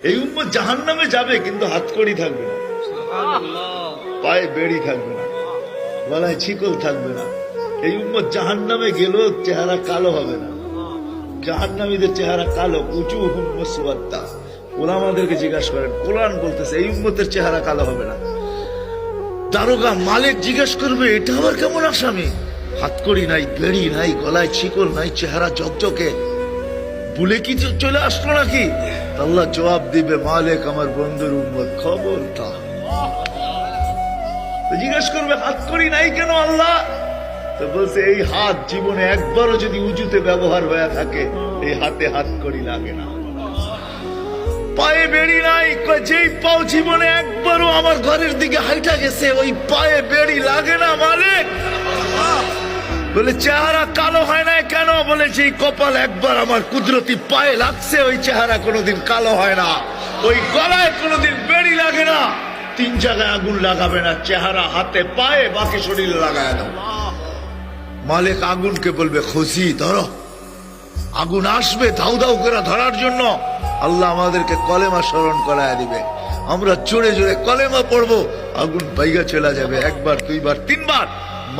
এই উম্মত জাহান্নামে যাবে, কিন্তু হাতকড়ি থাকবে না, পায়ে বেড়ি থাকবে না, গলায় ছিকল থাকবে না। এই উম্মত জাহান্নামে গেলেও চেহারা কালো হবে না। জাহান্নামীদের চেহারা কালো, উঁচু হুম্মসওয়াদ্দা। ওলামাদেরকে জিজ্ঞাসা করেন, কোরআন বলতেছে এই উম্মতের চেহারা কালো হবে না। দারোগা মালিক জিজ্ঞেস করবে, এটা আবার কেমন আসামি? হাতকড়ি নাই, বেড়ি নাই, গলায় ছিকল নাই, চেহারা ঝকঝকে, ভুলে কি চলে আসলো নাকি? আল্লাহ জবাব দিবে, মালিক আমার বন্ধুর উম্মত, খবরদার। জিজ্ঞেস করবে, হাতকড়ি নাই কেন আল্লাহ? তো বলছে, এই হাত জীবনে একবারও যদি উঁচুতে ব্যবহার হয়ে থাকে, এই হাতে হাতকড়ি লাগে না। পায়ে বেড়ি নাই, যেই পাও জীবনে একবারও আমার ঘরের দিকে হাইটা গেছে, ওই পায়ে বেড়ি লাগে না মালিক। বলে, চেহারা কালো হয় না কেন? বলে, যেই কপাল একবার আমার কুদরতি পায়ে লাগছে, ওই চেহারা কোনোদিন কালো হয় না। ওই গলায় কোনোদিন বেড়ি লাগে না। 3 জায়গায় আগুন লাগাবে না, চেহারা, হাতে, পায়ে, বাকি শরীরে লাগায় দাও। মালিক আগুনকে বলবে, খুশি ধরো। আগুন আসবে ধাউ ধাউ করে ধরার জন্য। আল্লাহ আমাদেরকে কলেমা স্মরণ করায় দিবে, আমরা জোরে জোরে কলেমা পড়বো, আগুন বাইগা চলে যাবে। 1 বার 2 বার 3 বার।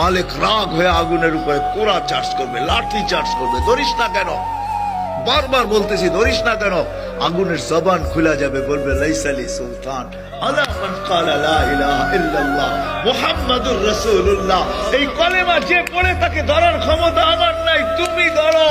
মালিক রাগ হয়ে আগুনের উপরে কোড়া চার্জ করবে, লাঠি চার্জ করবে। ধরিস না কেন? বারবার বলতেছি, ধরিস না কেন? আগুনের জবান খুলে যাবে, বলবে, লাইসালি সুলতান আলা মান ক্বালা লা ইলাহা ইল্লাল্লাহ মুহাম্মাদুর রাসূলুল্লাহ। এই কলেমা যে পড়ে তাকে ধরার ক্ষমতা আমার নাই, তুমি ধরো।